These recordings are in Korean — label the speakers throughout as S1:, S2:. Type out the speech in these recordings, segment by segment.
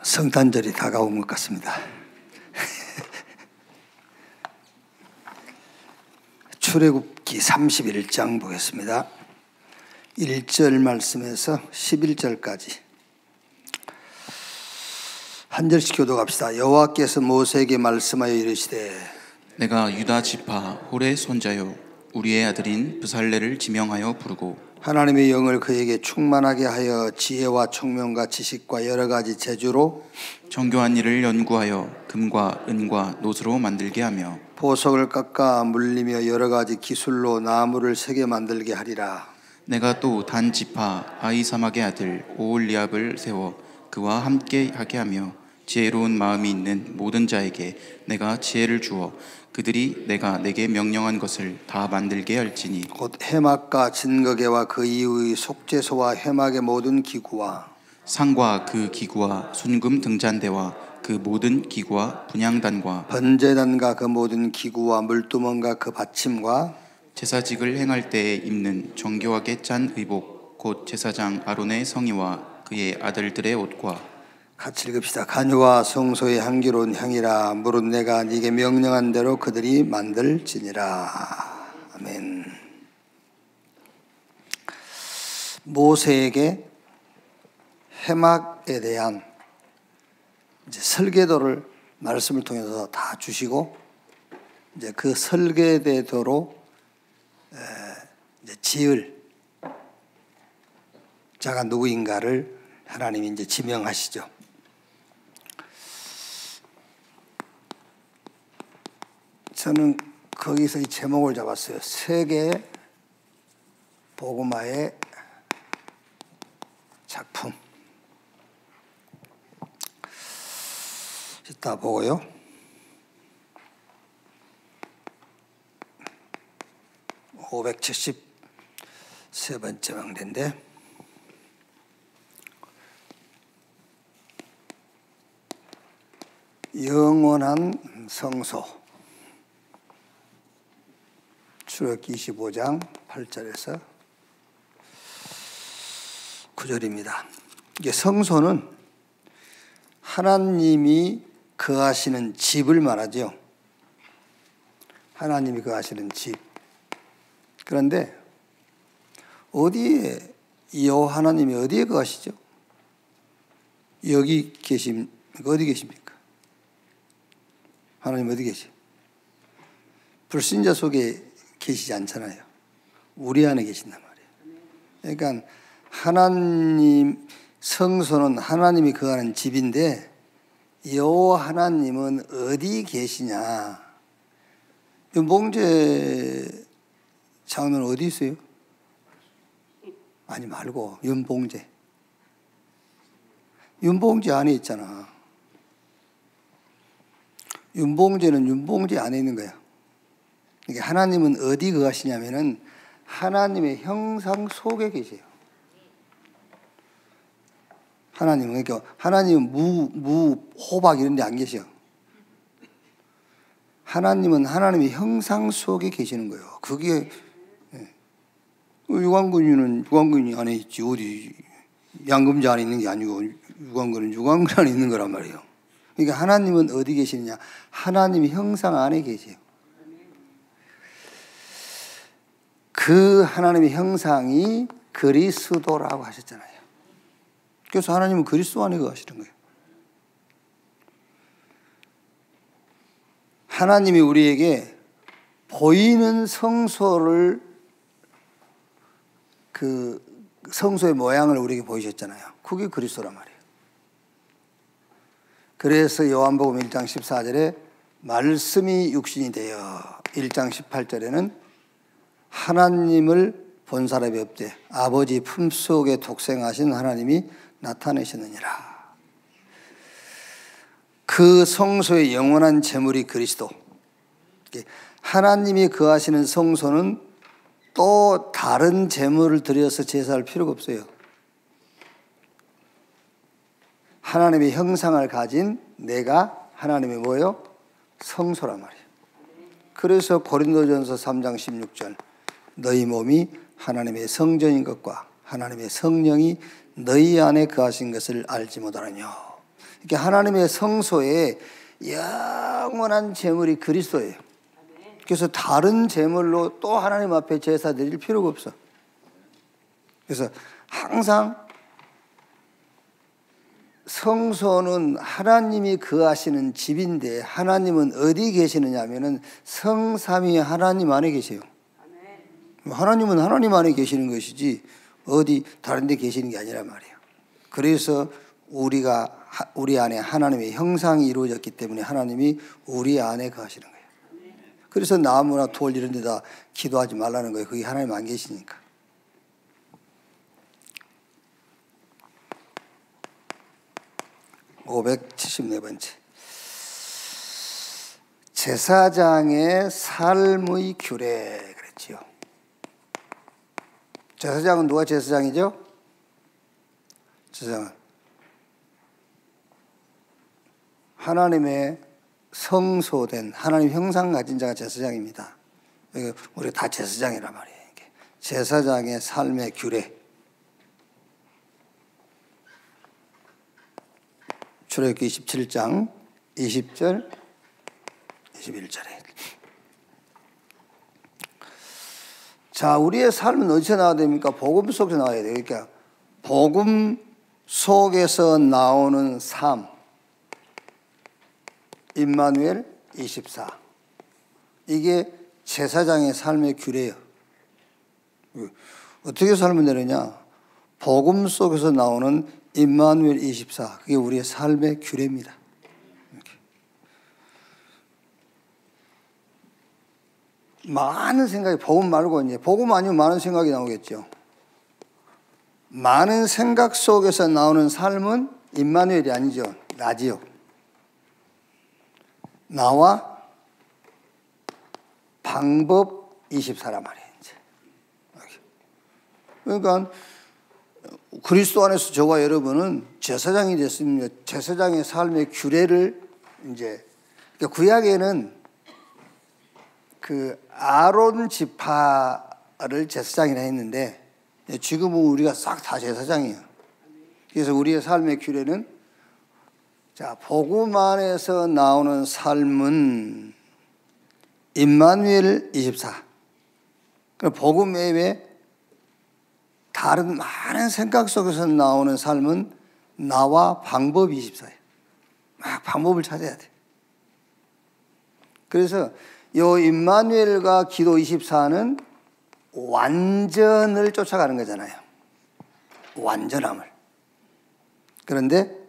S1: 성탄절이 다가온 것 같습니다. 출애굽기 31장 보겠습니다. 1절 말씀에서 11절까지 한 절씩 교독합시다. 여호와께서 모세에게 말씀하여 이르시되
S2: 내가 유다 지파 홀의 손자요 우리의 아들인 브살레를 지명하여 부르고
S1: 하나님의 영을 그에게 충만하게 하여 지혜와 총명과 지식과 여러 가지 재주로
S2: 정교한 일을 연구하여 금과 은과 노스로 만들게 하며
S1: 보석을 깎아 물리며 여러 가지 기술로 나무를 새게 만들게 하리라.
S2: 내가 또 단 지파 아히사막의 아들 오홀리압을 세워 그와 함께 하게 하며 지혜로운 마음이 있는 모든 자에게 내가 지혜를 주어 그들이 내가 내게 명령한 것을 다 만들게 할지니
S1: 곧 해막과 진거계와 그 이후의 속죄소와 해막의 모든 기구와
S2: 상과 그 기구와 순금 등잔대와 그 모든 기구와 분향단과
S1: 번제단과 그 모든 기구와 물두멍과 그 받침과
S2: 제사직을 행할 때에 입는 정교하게 짠 의복 곧 제사장 아론의 성의와 그의 아들들의 옷과
S1: 같이 읽읍시다. 간유와 성소의 향기로운 향이라 물은 내가 네게 명령한 대로 그들이 만들지니라. 아멘. 모세에게 해막에 대한 이제 설계도를 말씀을 통해서 다 주시고 이제 그 설계대도로 이제 지을 자가 누구인가를 하나님이 이제 지명하시죠. 저는 거기서 이 제목을 잡았어요. 세계 복음화의 작품. 이따 보고요. (573번째) 망대인데 영원한 성소. 출애굽기 25장 8절에서 9절입니다. 이게 성소는 하나님이 거하시는 집을 말하죠. 하나님이 거하시는 집. 그런데 어디에 여호와 하나님이 어디에 거하시죠? 여기 어디 계십니까? 하나님 어디 계세요? 불신자 속에 계시지 않잖아요. 우리 안에 계신단 말이에요. 그러니까 하나님 성소는 하나님이 거하는 집인데 여호와 하나님은 어디 계시냐? 윤봉제 장로는 어디 있어요? 아니 말고 윤봉제. 윤봉제 안에 있잖아. 윤봉제는 윤봉제 안에 있는 거야. 그러니까 하나님은 어디 거하시냐면은 하나님의 형상 속에 계세요. 그러니까 하나님은 호박 이런 데 안 계셔. 하나님은 하나님의 형상 속에 계시는 거예요. 그게 유관근이 안에 있지. 어디 양금지 안에 있는 게 아니고 유관근 안에 있는 거란 말이에요. 그러니까 하나님은 어디 계시느냐? 하나님의 형상 안에 계세요. 그 하나님의 형상이 그리스도라고 하셨잖아요. 그래서 하나님은 그리스도 안에 거하시는 거예요. 하나님이 우리에게 보이는 성소를 그 성소의 모양을 우리에게 보이셨잖아요. 그게 그리스도란 말이에요. 그래서 요한복음 1장 14절에 말씀이 육신이 되어 1장 18절에는 하나님을 본 사람이 없되 아버지 품속에 독생하신 하나님이 나타내셨느니라. 그 성소의 영원한 제물이 그리스도. 하나님이 거하시는 성소는 또 다른 제물을 드려서 제사할 필요가 없어요. 하나님의 형상을 가진 내가 하나님의 뭐예요? 성소란 말이에요. 그래서 고린도전서 3장 16절 너희 몸이 하나님의 성전인 것과 하나님의 성령이 너희 안에 거하신 것을 알지 못하느냐. 이렇게 하나님의 성소에 영원한 제물이 그리스도예요. 그래서 다른 제물로 또 하나님 앞에 제사 드릴 필요가 없어. 그래서 항상 성소는 하나님이 거하시는 집인데 하나님은 어디 계시느냐 하면은 성삼위 하나님 안에 계세요. 하나님은 하나님 안에 계시는 것이지 어디 다른 데 계시는 게 아니란 말이에요. 그래서 우리 안에 하나님의 형상이 이루어졌기 때문에 하나님이 우리 안에 거하시는 거예요. 그래서 나무나 돌 이런 데다 기도하지 말라는 거예요. 거기 하나님 안 계시니까. (574번째) 제사장의 삶의 규례 그랬지요. 제사장은 누가 제사장이죠? 제사장은 하나님의 성소된 하나님 형상 가진 자가 제사장입니다. 우리가 다 제사장이란 말이에요. 제사장의 삶의 규례. 출애굽기 27장 20절 21절에. 자, 우리의 삶은 어디서 나와야 됩니까? 복음 속에서 나와야 돼요. 그러니까 복음 속에서 나오는 삶. 임마누엘 24. 이게 제사장의 삶의 규례예요. 어떻게 살면 되느냐? 복음 속에서 나오는 임마누엘 24. 그게 우리의 삶의 규례입니다. 이렇게. 많은 생각이, 복음 말고 이제 복음 아니면 많은 생각이 나오겠죠. 많은 생각 속에서 나오는 삶은 임마누엘이 아니죠. 나지요. 나와 방법 24란 말이에요. 이제. 그러니까 그리스도 안에서 저와 여러분은 제사장이 됐습니다. 제사장의 삶의 규례를 이제 그러니까 구약에는 그 아론 지파를 제사장이라 했는데 지금은 우리가 싹 다 제사장이에요. 그래서 우리의 삶의 규례는 자, 복음 안에서 나오는 삶은 임마누엘 24. 복음 외에 다른 많은 생각 속에서 나오는 삶은 나와 방법 24예요. 막 방법을 찾아야 돼. 그래서 요 임마누엘과 기도 24는 완전을 쫓아가는 거잖아요. 완전함을. 그런데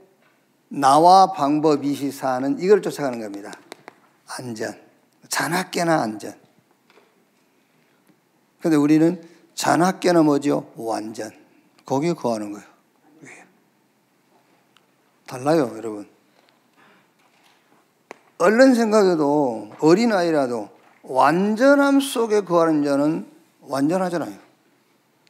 S1: 나와 방법 24는 이걸 쫓아가는 겁니다. 안전. 자나깨나 안전. 그런데 우리는 자나깨나 뭐죠? 완전. 거기에 거하는 거예요. 달라요, 여러분. 얼른 생각해도 어린아이라도 완전함 속에 거하는 자는 완전하잖아요.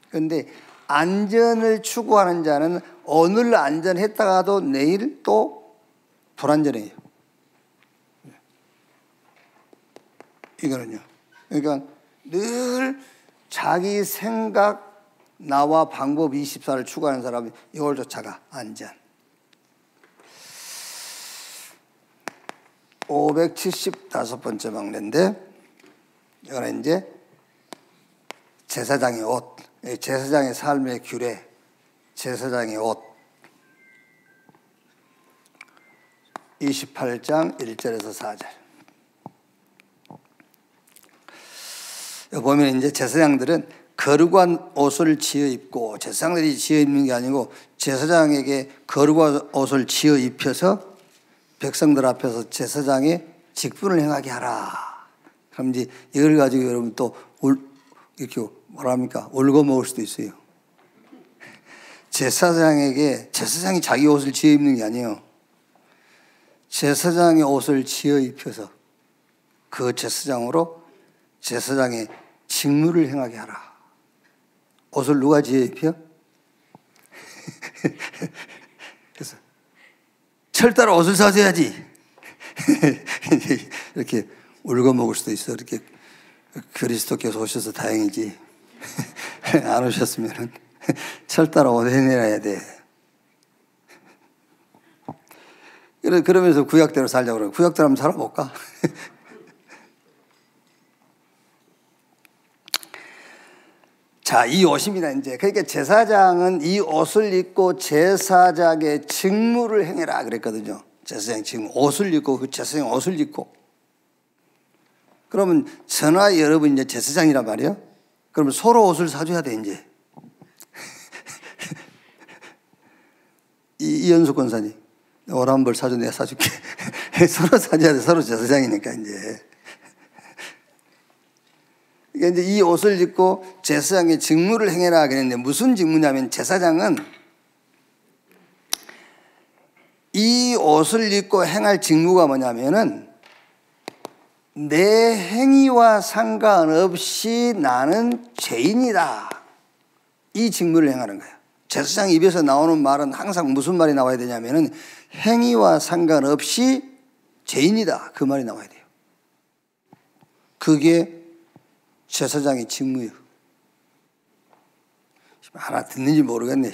S1: 그런데 안전을 추구하는 자는 오늘 안전했다가도 내일 또 불안전해요. 이거는요. 그러니까 늘 자기 생각, 나와 방법 24를 추구하는 사람이 이걸 쫓아가. 안전. 575번째 막내인데 이거는 이제 제사장의 옷, 제사장의 삶의 규례, 제사장의 옷. 28장 1절에서 4절. 여기 보면 이제 제사장들은 거룩한 옷을 지어 입고, 제사장들이 지어 입는 게 아니고 제사장에게 거룩한 옷을 지어 입혀서 백성들 앞에서 제사장의 직분을 행하게 하라. 그럼 이제 이걸 가지고 여러분 또 이렇게 뭐랍니까? 울고 먹을 수도 있어요. 제사장이 자기 옷을 지어 입는 게 아니에요. 제사장의 옷을 지어 입혀서 그 제사장으로 제사장의 직무를 행하게 하라. 옷을 누가 지어 입혀? 그래서 철 따라 옷을 사줘야지. 이렇게 울고 먹을 수도 있어. 이렇게 그리스도께서 오셔서 다행이지. 안 오셨으면 철 따라 옷 해내야 돼. 그러면서 구약대로 살자고 그래요. 구약대로 한번 살아볼까? 자, 이 옷입니다, 이제. 그러니까 제사장은 이 옷을 입고 제사장의 직무를 행해라 그랬거든요. 제사장 직무. 옷을 입고, 그 제사장 옷을 입고. 그러면 저나 여러분 이제 제사장이란 말이에요. 그러면 서로 옷을 사줘야 돼, 이제. 이연숙 권사님. 옷 한 벌 사줘, 내가 사줄게. 서로 사줘야 돼, 서로 제사장이니까, 이제. 그러니까 이제 이 옷을 입고 제사장의 직무를 행해라 그랬는데 무슨 직무냐면 제사장은 이 옷을 입고 행할 직무가 뭐냐면은 내 행위와 상관없이 나는 죄인이다. 이 직무를 행하는 거예요. 제사장 입에서 나오는 말은 항상 무슨 말이 나와야 되냐면은 행위와 상관없이 죄인이다. 그 말이 나와야 돼요. 그게 제사장의 직무예요. 알아듣는지 모르겠네.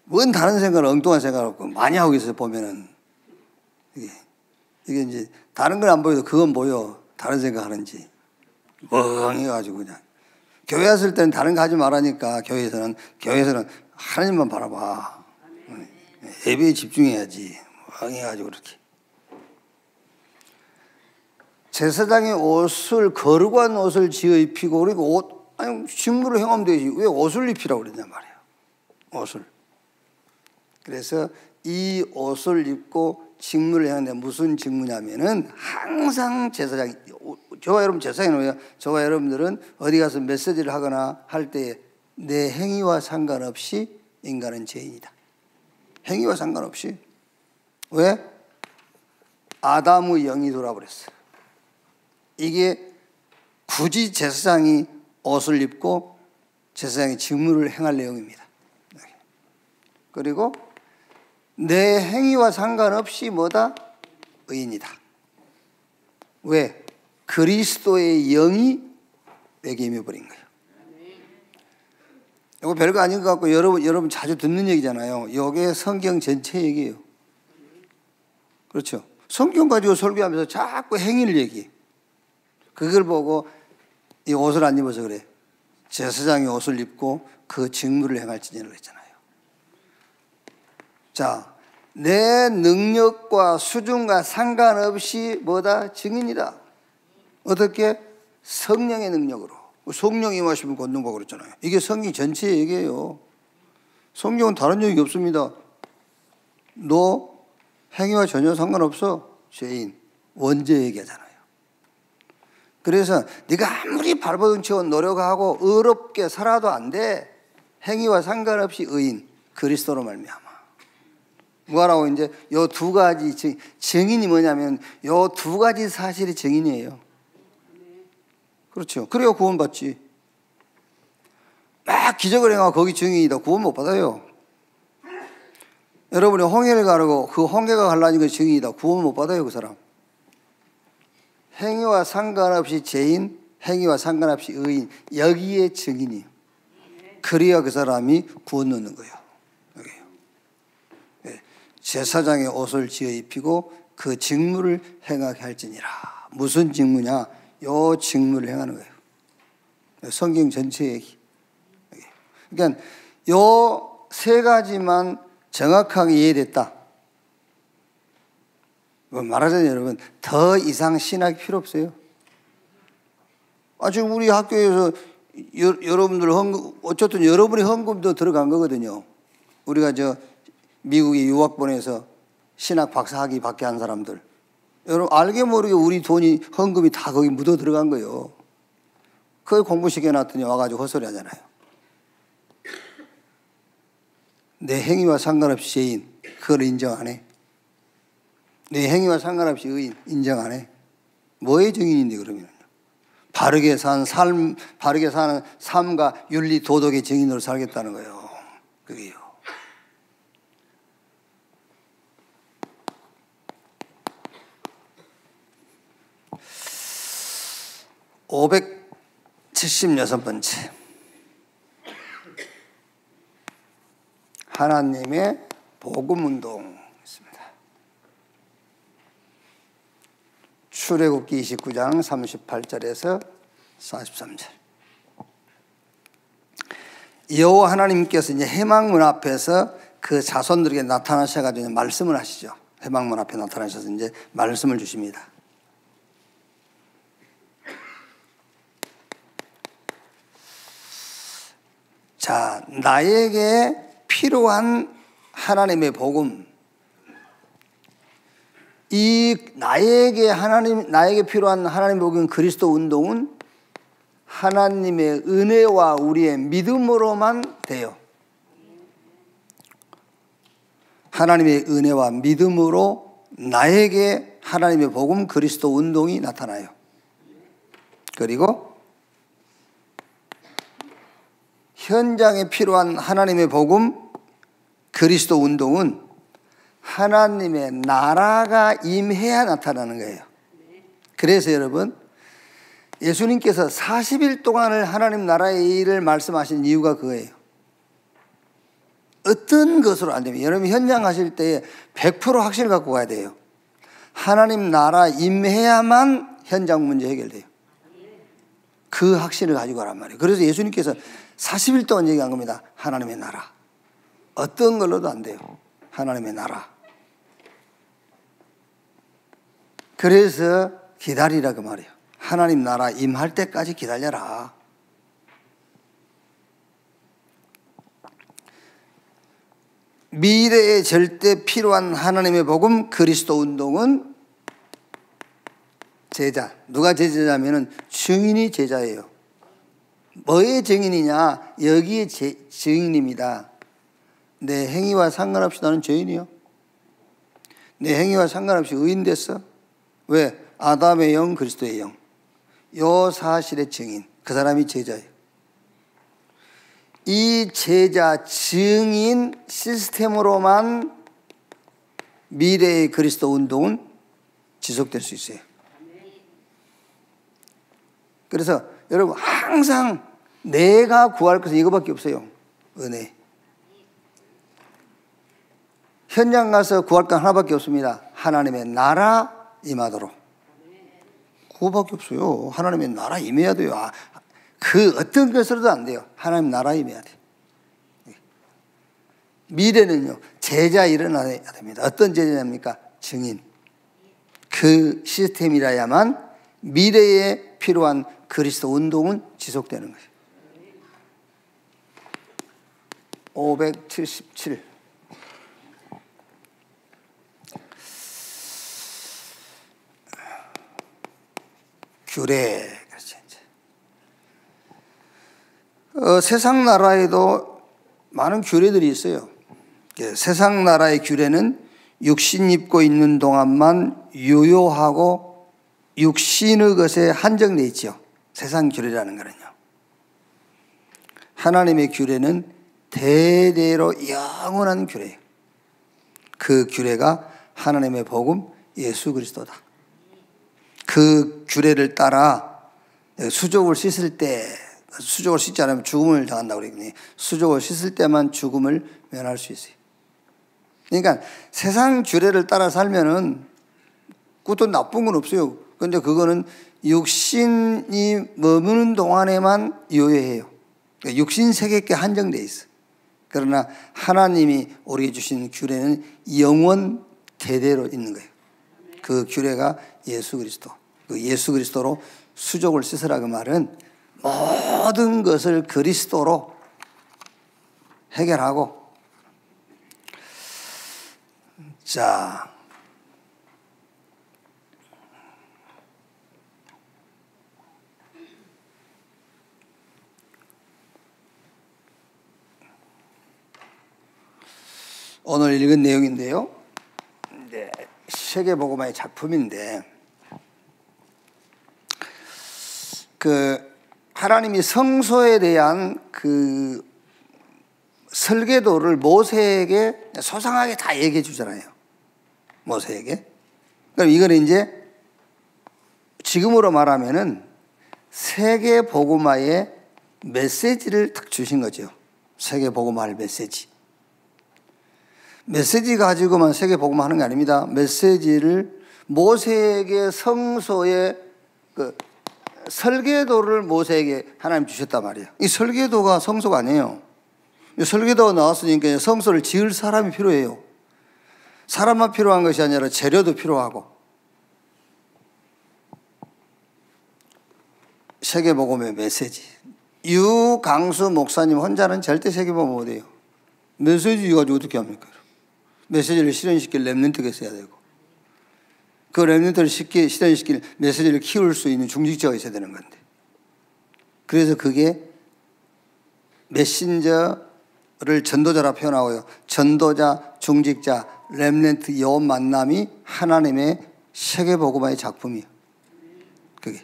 S1: 뭔 다른 생각을 엉뚱한 생각을 없고 많이 하고 있어요. 보면은 이게 이제 다른 건 안 보여도 그건 보여. 다른 생각하는지 멍해가지고 그냥 교회 왔을 때는 다른 거 하지 말라니까 교회에서는 하나님만 바라봐. 예배에 집중해야지. 멍해가지고 그렇게. 제사장의 옷을 거룩한 옷을 지어 입히고 그리고 아니 직무를 행하면 되지 왜 옷을 입히라고 그랬냐 말이에요. 옷을. 그래서 이 옷을 입고 직무를 행하는데 무슨 직무냐면은 항상 제사장이 저와 여러분 제사장이 뭐예요? 저와 여러분들은 어디 가서 메시지를 하거나 할 때 내 행위와 상관없이 인간은 죄인이다. 행위와 상관없이. 왜? 아담의 영이 돌아버렸어요. 이게 굳이 제사장이 옷을 입고 제사장의 직무를 행할 내용입니다. 그리고 내 행위와 상관없이 뭐다? 의인이다. 왜? 그리스도의 영이 내게 임해버린 거예요. 이거 별거 아닌 것 같고 여러분 자주 듣는 얘기잖아요. 이게 성경 전체 얘기예요. 그렇죠? 성경 가지고 설교하면서 자꾸 행위를 얘기해. 그걸 보고 이 옷을 안 입어서 그래. 제사장이 옷을 입고 그 직무를 행할지니라 그랬잖아요. 자, 내 능력과 수준과 상관없이 뭐다? 증인이다. 어떻게? 성령의 능력으로. 성령이 임하시면 권능받고 그랬잖아요. 이게 성경 전체 얘기예요. 성경은 다른 얘기 없습니다. 너 행위와 전혀 상관없어. 죄인. 원죄 얘기하잖아요. 그래서 네가 아무리 발버둥 치고 노력하고 의롭게 살아도 안 돼. 행위와 상관없이 의인. 그리스도로 말미암아. 뭐라고 이제 요 두 가지 증인이 뭐냐면 요 두 가지 사실이 증인이에요. 그렇죠. 그래야 구원받지. 막 기적을 행하고 거기 증인이다. 구원 못 받아요. 여러분이 홍해를 가르고 그 홍해가 갈라진 게 증인이다. 구원 못 받아요. 그 사람. 행위와 상관없이 죄인, 행위와 상관없이 의인. 여기에 증인이에요. 그래야 그 사람이 구원 얻는 거예요. 여기요. 네. 제사장의 옷을 지어 입히고 그 직무를 행하게 할지니라. 무슨 직무냐? 요 직무를 행하는 거예요. 성경 전체 얘기. 그러니까 요 세 가지만 정확하게 이해됐다. 말하자면 여러분 더 이상 신학이 필요 없어요. 지금 우리 학교에서 여러분들 헌금, 어쨌든 여러분의 헌금도 들어간 거거든요. 우리가 미국에 유학 보내서 신학 박사학위 받게 한 사람들. 여러분 알게 모르게 우리 돈이 헌금이 다 거기 묻어 들어간 거예요. 그걸 공부시켜놨더니 와가지고 헛소리 하잖아요. 내 행위와 상관없이 죄인 그걸 인정 안 해. 내 행위와 상관없이 의인 인정 안 해. 뭐의 증인인데 그러면? 바르게 사는 삶과 윤리 도덕의 증인으로 살겠다는 거예요. 그게요. (576번째) 하나님의 복음운동 있습니다. 출애굽기 29장 38절에서 43절. 여호와 하나님께서 이제 회막문 앞에서 그 자손들에게 나타나셔가지고 말씀을 하시죠. 회막문 앞에 나타나셔서 이제 말씀을 주십니다. 자, 나에게 필요한 하나님의 복음, 이 나에게 필요한 하나님의 복음 그리스도 운동은 하나님의 은혜와 우리의 믿음으로만 돼요. 하나님의 은혜와 믿음으로 나에게 하나님의 복음 그리스도 운동이 나타나요. 그리고 현장에 필요한 하나님의 복음 그리스도 운동은 하나님의 나라가 임해야 나타나는 거예요. 그래서 여러분, 예수님께서 40일 동안을 하나님 나라의 일을 말씀하신 이유가 그거예요. 어떤 것으로 안 되면, 여러분 현장 가실 때 100% 확신을 갖고 가야 돼요. 하나님 나라 임해야만 현장 문제 해결돼요. 그 확신을 가지고 가란 말이에요. 그래서 예수님께서 40일 동안 얘기한 겁니다. 하나님의 나라. 어떤 걸로도 안 돼요. 하나님의 나라. 그래서 기다리라 그 말이에요. 하나님 나라 임할 때까지 기다려라. 미래에 절대 필요한 하나님의 복음 그리스도 운동은 제자. 누가 제자냐면은 증인이 제자예요. 뭐의 증인이냐? 여기에 증인입니다. 내 행위와 상관없이 나는 죄인이요. 내 행위와 상관없이 의인 됐어. 왜? 아담의 영, 그리스도의 영. 요 사실의 증인. 그 사람이 제자예요. 이 제자 증인 시스템으로만 미래의 그리스도 운동은 지속될 수 있어요. 그래서 여러분 항상 내가 구할 것은 이거밖에 없어요. 은혜. 현장 가서 구할 건 하나밖에 없습니다. 하나님의 나라 임하도록. 그거밖에 없어요. 하나님의 나라 임해야 돼요. 그 어떤 것으로도 안 돼요. 하나님 나라 임해야 돼요. 미래는요, 제자 일어나야 됩니다. 어떤 제자입니까? 증인. 그 시스템이라야만 미래에 필요한 그리스도 운동은 지속되는 거예요. 577. 규례. 세상 나라에도 많은 규례들이 있어요. 세상 나라의 규례는 육신 입고 있는 동안만 유효하고 육신의 것에 한정되어 있죠. 세상 규례라는 거는요. 하나님의 규례는 대대로 영원한 규례예요. 그 규례가 하나님의 복음 예수 그리스도다. 그 규례를 따라 수족을 씻을 때, 수족을 씻지 않으면 죽음을 당한다고 그러거든요. 수족을 씻을 때만 죽음을 면할 수 있어요. 그러니까 세상 규례를 따라 살면은 그것도 나쁜 건 없어요. 그런데 그거는 육신이 머무는 동안에만 유효해요. 그러니까 육신 세계께 한정되어 있어. 그러나 하나님이 우리에게 주신 규례는 영원 대대로 있는 거예요. 그 규례가 예수 그리스도. 그 예수 그리스도로 수족을 씻으라 그 말은 모든 것을 그리스도로 해결하고, 자, 오늘 읽은 내용인데요. 네, 세계복음화의 작품인데, 하나님이 성소에 대한 그 설계도를 모세에게 소상하게 다 얘기해 주잖아요. 모세에게. 그럼 이거는 이제 지금으로 말하면은 세계복음화의 메시지를 딱 주신 거죠. 세계복음화의 메시지. 메시지 가지고만 세계복음 하는 게 아닙니다. 메시지를 모세에게 성소의 그 설계도를 모세에게 하나님 주셨단 말이에요. 이 설계도가 성소가 아니에요. 이 설계도가 나왔으니까 성소를 지을 사람이 필요해요. 사람만 필요한 것이 아니라 재료도 필요하고. 세계복음의 메시지. 유강수 목사님 혼자는 절대 세계복음 못해요. 메시지 가지고 어떻게 합니까? 메시지를 실현시킬 렘넌트가 있어야 되고, 그 렘넌트를 실현시킬 메시지를 키울 수 있는 중직자가 있어야 되는 건데, 그래서 그게 메신저를 전도자라 표현하고요. 전도자, 중직자, 렘넌트 이 만남이 하나님의 세계복음화의 작품이에요. 그게.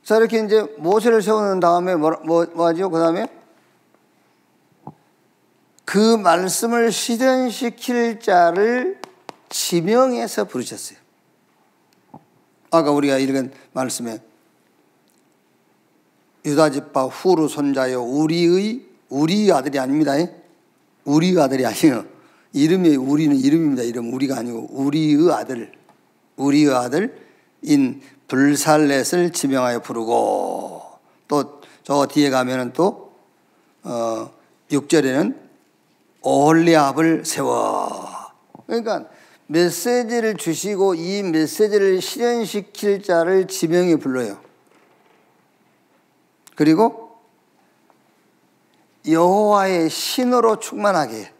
S1: 자, 이렇게 이제 모세를 세우는 다음에 뭐 하죠? 그 다음에 그 말씀을 실현시킬 자를 지명해서 부르셨어요. 아까 우리가 읽은 말씀에 유다지파 후루 손자여 우리의 아들이 아닙니다. 우리의 아들이 아니에요. 이름이 우리는 이름입니다. 이름 우리가 아니고 우리의 아들인 불살렛을 지명하여 부르고, 또 저 뒤에 가면은 또 6절에는 오홀리압을 세워. 그러니까 메시지를 주시고 이 메시지를 실현시킬 자를 지명해 불러요. 그리고 여호와의 신으로 충만하게.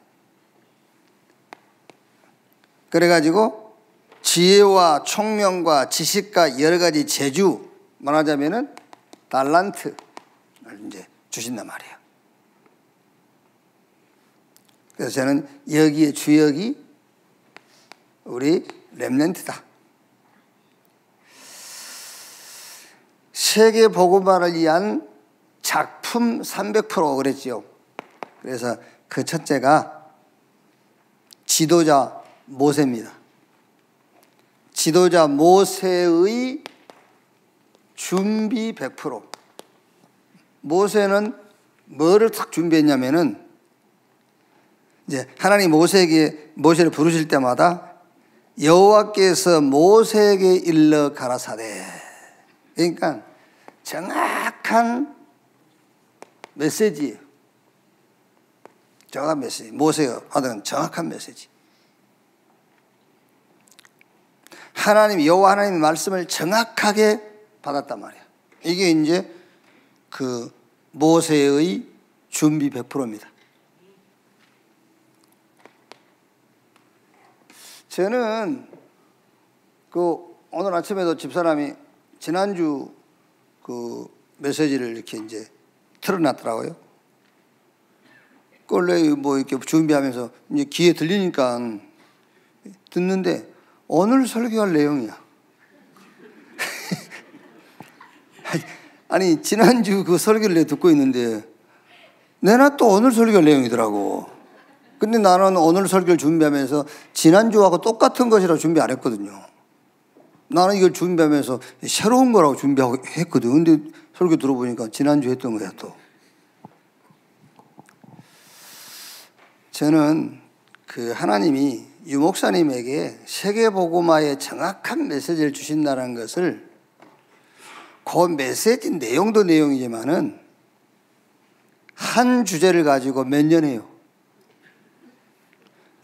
S1: 그래가지고 지혜와 총명과 지식과 여러 가지 재주, 말하자면은 달란트를 이제 주신단 말이에요. 그래서 저는 여기에 주역이 우리 렘넌트다. 세계 복음화를 위한 작품 300% 그랬죠. 그래서 그 첫째가 지도자 모세입니다. 지도자 모세의 준비 100%. 모세는 뭐를 딱 준비했냐면은, 이제 하나님 모세를 부르실 때마다 여호와께서 모세에게 일러 가라사대. 그러니까 정확한 메시지예요. 정확한 메시지. 모세가 받은 정확한 메시지. 여호와 하나님의 말씀을 정확하게 받았단 말이에요. 이게 이제 그 모세의 준비 100%입니다. 저는 오늘 아침에도 집사람이 지난주 그 메시지를 이렇게 이제 틀어놨더라고요. 원래 뭐 이렇게 준비하면서 이제 귀에 들리니까 듣는데 오늘 설교할 내용이야. 아니 지난주 그 설교를 내가 듣고 있는데 내가 또 오늘 설교할 내용이더라고. 근데 나는 오늘 설교를 준비하면서 지난주하고 똑같은 것이라고 준비 안 했거든요. 나는 이걸 준비하면서 새로운 거라고 준비하고 했거든. 근데 설교 들어보니까 지난주 했던 거야 또. 저는 그 하나님이 유 목사님에게 세계복음화의 정확한 메시지를 주신다는 것을, 그 메시지 내용도 내용이지만은 한 주제를 가지고 몇 년 해요.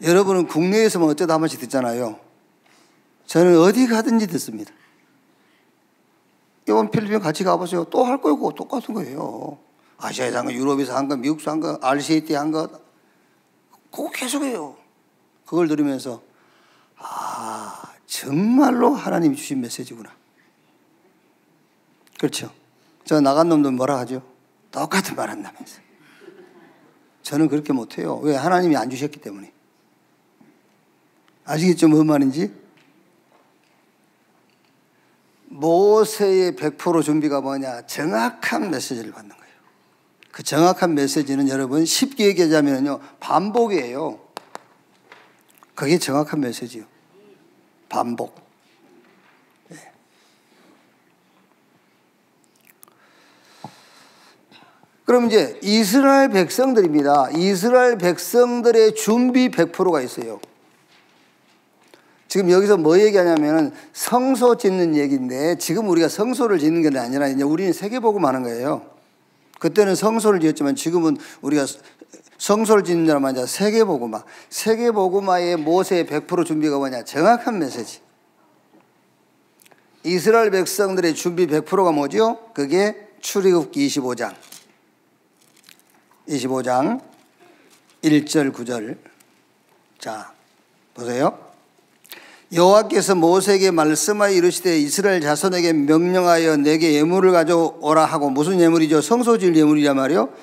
S1: 여러분은 국내에서만 어쩌다 한 번씩 듣잖아요. 저는 어디 가든지 듣습니다. 이번 필리핀 같이 가보세요. 또 할 거고 똑같은 거예요. 아시아에서 한 거, 유럽에서 한 거, 미국에서 한 거, RCT 한 거, 그거 계속해요. 그걸 들으면서 정말로 하나님이 주신 메시지구나. 그렇죠. 저 나간 놈들 뭐라 하죠? 똑같은 말 한다면서. 저는 그렇게 못해요. 왜? 하나님이 안 주셨기 때문에. 아시겠죠? 뭔 말인지? 모세의 100% 준비가 뭐냐? 정확한 메시지를 받는 거예요. 그 정확한 메시지는 여러분 쉽게 얘기하자면요, 반복이에요. 그게 정확한 메시지요. 반복. 그럼 이제 이스라엘 백성들입니다. 이스라엘 백성들의 준비 100%가 있어요. 지금 여기서 뭐 얘기하냐면은 성소 짓는 얘기인데, 지금 우리가 성소를 짓는 게 아니라 이제 우리는 세계복음 하는 거예요. 그때는 성소를 지었지만 지금은 우리가 성소를 짓는 줄 알면 세계복음화. 세계복음화의 모세의 100% 준비가 뭐냐? 정확한 메시지. 이스라엘 백성들의 준비 100%가 뭐죠? 그게 출애굽기 25장 1절 9절. 자, 보세요. 여호와께서 모세에게 말씀하여 이르시되 이스라엘 자손에게 명령하여 내게 예물을 가져오라 하고, 무슨 예물이죠? 성소 지을 예물이란 말이요.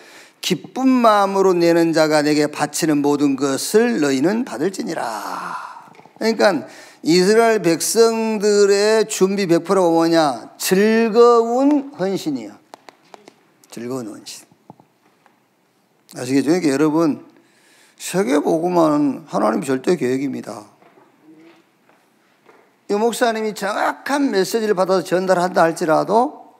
S1: 기쁜 마음으로 내는 자가 내게 바치는 모든 것을 너희는 받을지니라. 그러니까 이스라엘 백성들의 준비 100%가 뭐냐? 즐거운 헌신이에요. 즐거운 헌신. 아시겠죠? 그러니까 여러분, 세계복음화는 하나님의 절대 계획입니다. 이 목사님이 정확한 메시지를 받아서 전달한다 할지라도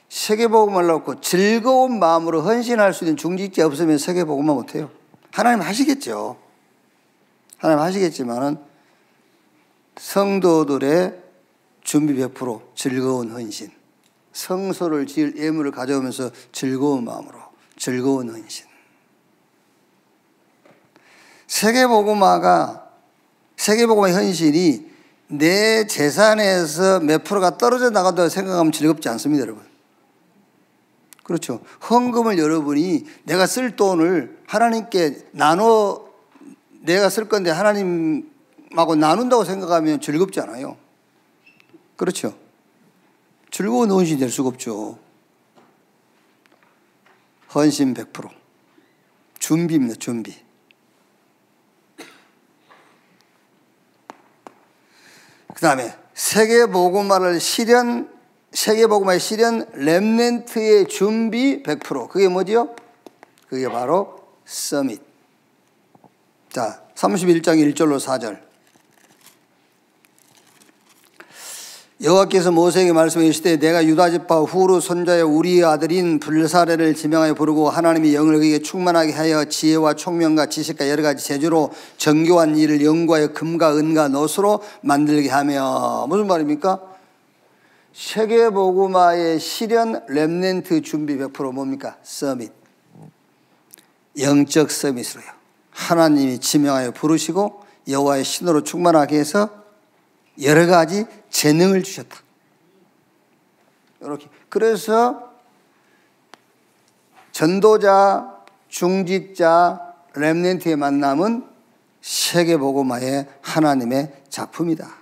S1: 세계복음을 놓고 즐거운 마음으로 헌신할 수 있는 중직자 없으면 세계복음화 못해요. 하나님 하시겠죠. 하나님 하시겠지만은 성도들의 준비 100% 즐거운 헌신, 성소를 지을 예물을 가져오면서 즐거운 마음으로 즐거운 헌신. 세계복음화의 헌신이 내 재산에서 몇 프로가 떨어져 나간다고 생각하면 즐겁지 않습니다, 여러분. 그렇죠. 헌금을 여러분이 내가 쓸 돈을 하나님께 내가 쓸 건데 하나님하고 나눈다고 생각하면 즐겁지 않아요. 그렇죠. 즐거운 헌신이 될 수가 없죠. 헌신 100%. 준비입니다, 준비. 그 다음에 세계복음화의 실현 렘넌트의 준비 100%. 그게 뭐지요? 그게 바로 서밋. 자, 31장 1절로 4절. 여호와께서 모세에게 말씀하시되 내가 유다지파 후르 손자의 우리의 아들인 불사레를 지명하여 부르고 하나님이 영을 그에게 충만하게 하여 지혜와 총명과 지식과 여러 가지 재주로 정교한 일을 연구하여 금과 은과 노수로 만들게 하며. 무슨 말입니까? 세계복음화의 실현 렘넌트 준비 100% 뭡니까? 서밋. 영적 서밋으로요. 하나님이 지명하여 부르시고 여호와의 신으로 충만하게 해서 여러 가지 재능을 주셨다. 이렇게. 그래서 전도자, 중직자, 렘넌트의 만남은 세계복음화의 하나님의 작품이다.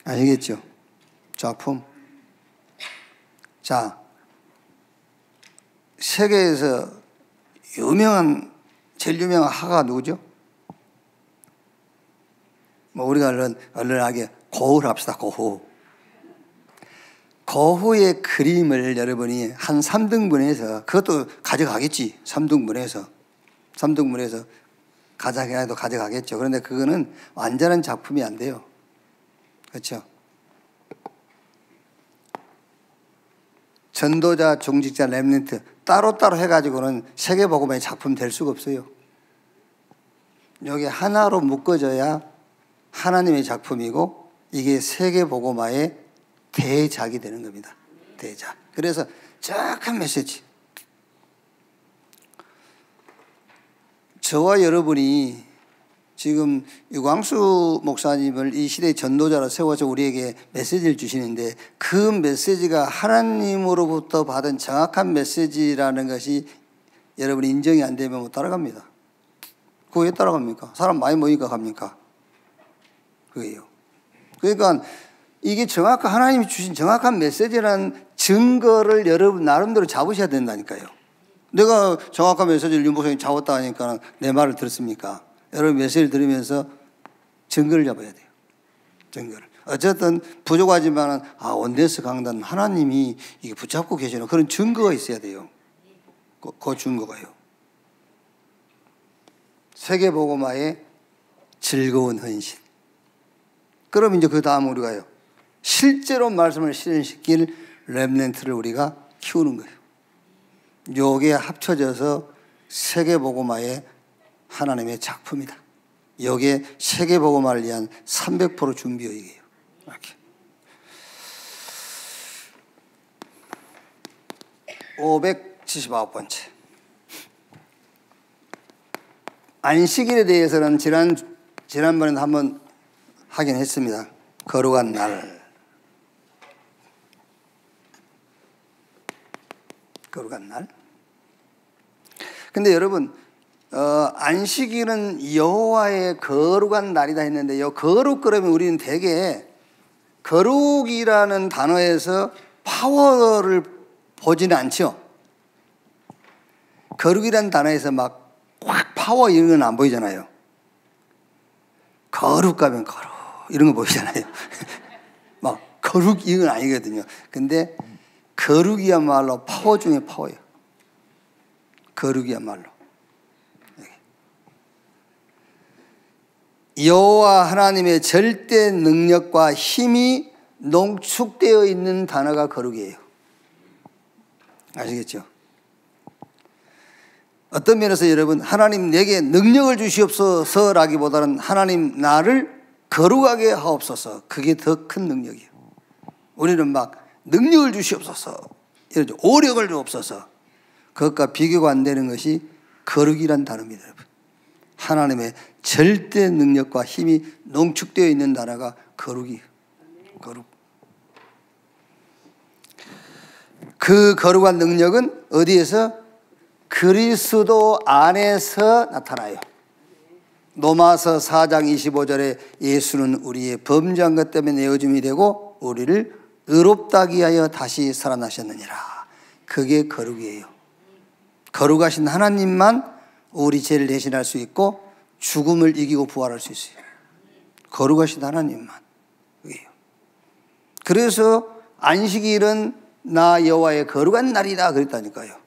S1: 아시겠죠? 작품. 자, 세계에서 제일 유명한 화가가 누구죠? 우리가 얼른하게 고흐를 합시다. 고흐의 그림을 여러분이 한 3등분해서, 그것도 가져가겠지. 3등분해서 가져가도 가져가겠죠. 그런데 그거는 완전한 작품이 안 돼요. 그렇죠? 전도자, 중직자, 렘넌트 따로따로 해가지고는 세계복음화의 작품 될 수가 없어요. 여기 하나로 묶어져야 하나님의 작품이고 이게 세계복음화의 대작이 되는 겁니다. 대작. 그래서 정확한 메시지. 저와 여러분이 지금 유광수 목사님을 이 시대의 전도자로 세워서 우리에게 메시지를 주시는데, 그 메시지가 하나님으로부터 받은 정확한 메시지라는 것이 여러분이 인정이 안 되면 못 따라갑니다. 그거 왜 따라갑니까? 사람 많이 모이니까 갑니까? 그게요. 그러니까 이게 하나님이 주신 정확한 메시지라는 증거를 여러분 나름대로 잡으셔야 된다니까요. 내가 정확한 메시지를 윤보성이 잡았다 하니까 내 말을 들었습니까? 여러분 메시지를 들으면서 증거를 잡아야 돼요. 증거를. 어쨌든 부족하지만 원데스 강단 하나님이 이게 붙잡고 계시는 그런 증거가 있어야 돼요. 그 증거가요. 세계복음화의 즐거운 헌신. 그럼 이제 그 다음 우리가요, 실제로 말씀을 실현시킬 렘넌트를 우리가 키우는 거예요. 요게 합쳐져서 세계복음화의 하나님의 작품이다. 요게 세계복음화를 위한 300% 준비의이에요. 이렇게. 579번째. 안식일에 대해서는 지난번에도 한번 하긴 했습니다. 거룩한 날. 거룩한 날. 근데 여러분, 안식일은 여호와의 거룩한 날이다 했는데요. 거룩 그러면 우리는 대개 거룩이라는 단어에서 파워를 보지는 않죠. 거룩이라는 단어에서 막 확 파워 이런 건 안 보이잖아요. 거룩 가면 거룩 이런 거 보이잖아요. 막 거룩 이건 아니거든요. 근데 거룩이야말로 파워 중에 파워예요. 거룩이야말로. 여호와 하나님의 절대 능력과 힘이 농축되어 있는 단어가 거룩이에요. 아시겠죠? 어떤 면에서 여러분, 하나님 내게 능력을 주시옵소서라기보다는 하나님 나를 거룩하게 하옵소서. 그게 더 큰 능력이에요. 우리는 막 능력을 주시옵소서, 이러죠. 오력을 주옵소서. 그것과 비교가 안 되는 것이 거룩이란 단어입니다, 여러분. 하나님의 절대 능력과 힘이 농축되어 있는 단어가 거룩이에요. 거룩. 그 거룩한 능력은 어디에서? 그리스도 안에서 나타나요. 로마서 4장 25절에 예수는 우리의 범죄한 것 때문에 내어줌이 되고 우리를 의롭다 하기 위하여 다시 살아나셨느니라. 그게 거룩이에요. 거룩하신 하나님만 우리 죄를 대신할 수 있고 죽음을 이기고 부활할 수 있어요. 거룩하신 하나님만. 그게요. 그래서 안식일은 나 여호와의 거룩한 날이다 그랬다니까요.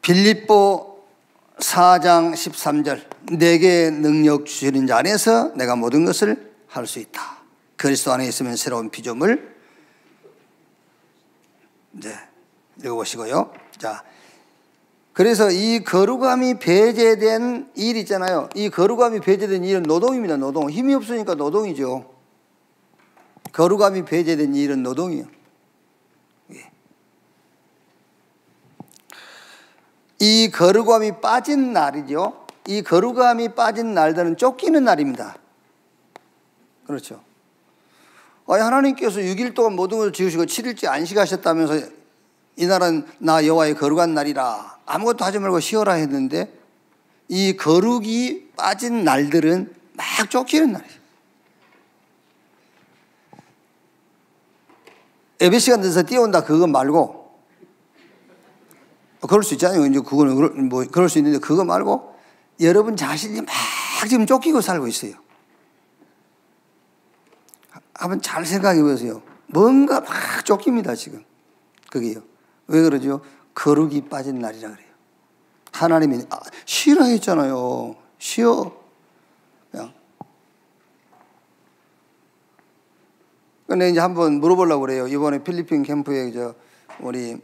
S1: 빌립보 4장 13절 내게 능력 주시는 자 안에서 내가 모든 것을 할 수 있다. 그리스도 안에 있으면 새로운 피조물. 네, 읽어보시고요. 자, 그래서 이 거룩함이 배제된 일 있잖아요. 이 거룩함이 배제된 일은 노동입니다. 노동. 힘이 없으니까 노동이죠. 거룩함이 배제된 일은 노동이에요. 이 거룩함이 빠진 날이죠. 이 거룩함이 빠진 날들은 쫓기는 날입니다. 그렇죠. 하나님께서 6일 동안 모든 것을 지으시고 7일째 안식하셨다면서 이날은 나 여호와의 거룩한 날이라 아무것도 하지 말고 쉬어라 했는데 이 거룩이 빠진 날들은 막 쫓기는 날이에요. 예배 시간 돼서 뛰어온다 그거 말고 그럴 수 있잖아요. 이제 그거는 뭐 그럴 수 있는데 그거 말고 여러분 자신이 막 지금 쫓기고 살고 있어요. 한번 잘 생각해 보세요. 뭔가 막 쫓깁니다 지금. 그게요. 왜 그러죠? 거룩이 빠진 날이라 그래요. 하나님이 쉬라 했잖아요. 쉬어. 그냥. 근데 이제 한번 물어보려고 그래요. 이번에 필리핀 캠프에 우리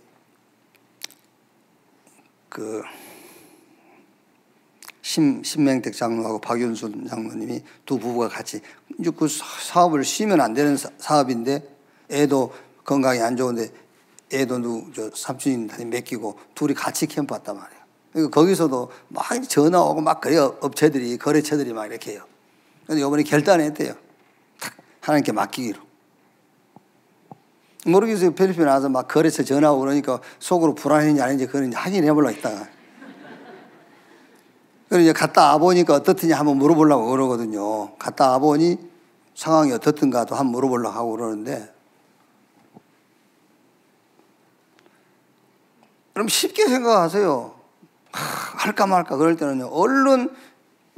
S1: 신명택 장로하고 박윤순 장로님이 두 부부가 같이 이제 그 사업을 쉬면 안 되는 사업인데 애도 건강이 안 좋은데 애도 삼촌한테 맡기고 둘이 같이 캠프 왔단 말이에요. 그러니까 거기서도 막 전화 오고 막 그래 거래처들이 막 이렇게 해요. 근데 이번에 결단했대요. 딱 하나님께 맡기기로. 모르겠어요. 필리핀 와서 막 거래처 전화 오고 그러니까 속으로 불안했는지 아닌지 그런 확인해보려고 했다가. 그래서 이제 갔다 와보니까 어떻더냐 한번 물어보려고 그러거든요. 갔다 와보니 상황이 어떻든가도 한번 물어보려고 하고 그러는데. 그럼 쉽게 생각하세요. 할까 말까 그럴 때는요. 얼른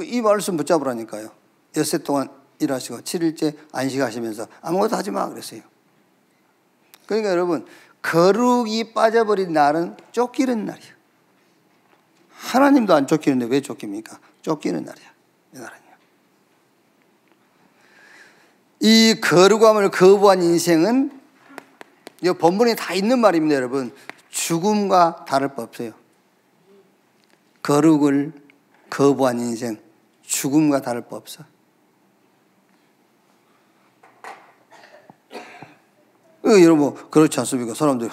S1: 이 말씀 붙잡으라니까요. 엿새 동안 일하시고 7일째 안식하시면서 아무것도 하지 마 그랬어요. 그러니까 여러분 거룩이 빠져버린 날은 쫓기는 날이에요. 하나님도 안 쫓기는데 왜 쫓깁니까? 쫓기는 날이야. 이 날은요. 이 거룩함을 거부한 인생은 이 본문에 다 있는 말입니다, 여러분. 죽음과 다를 바 없어요. 거룩을 거부한 인생, 죽음과 다를 바 없어. 여러분, 그렇지 않습니까? 사람들이,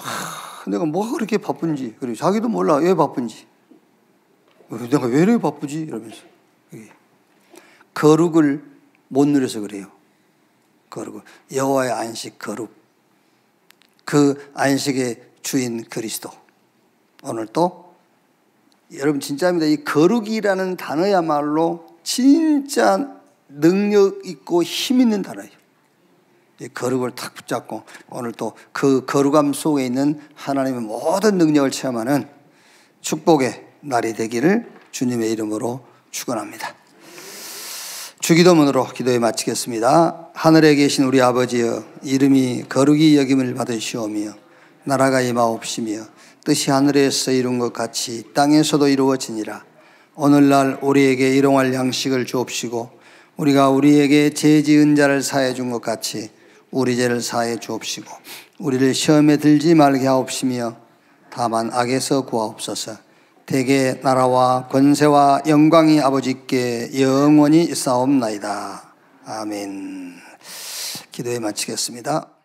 S1: 내가 뭐가 그렇게 바쁜지, 그리고 자기도 몰라, 왜 바쁜지. 내가 왜 이렇게 바쁘지? 이러면서. 거룩을 못 누려서 그래요. 거룩을. 여호와의 안식, 거룩. 그 안식의 주인 그리스도. 오늘 또, 여러분 진짜입니다. 이 거룩이라는 단어야말로 진짜 능력 있고 힘 있는 단어예요. 이 거룩을 탁 붙잡고 오늘 또 그 거룩함 속에 있는 하나님의 모든 능력을 체험하는 축복의 날이 되기를 주님의 이름으로 축원합니다. 주기도문으로 기도에 마치겠습니다. 하늘에 계신 우리 아버지여, 이름이 거룩히 여김을 받으시오며 나라가 임하옵시며 뜻이 하늘에서 이룬 것 같이 땅에서도 이루어지니라. 오늘날 우리에게 일용할 양식을 주옵시고 우리가 우리에게 죄 지은 자를 사해 준 것 같이 우리 죄를 사해 주옵시고 우리를 시험에 들지 말게 하옵시며 다만 악에서 구하옵소서. 대개 나라와 권세와 영광이 아버지께 영원히 있사옵나이다. 아멘. 기도에 마치겠습니다.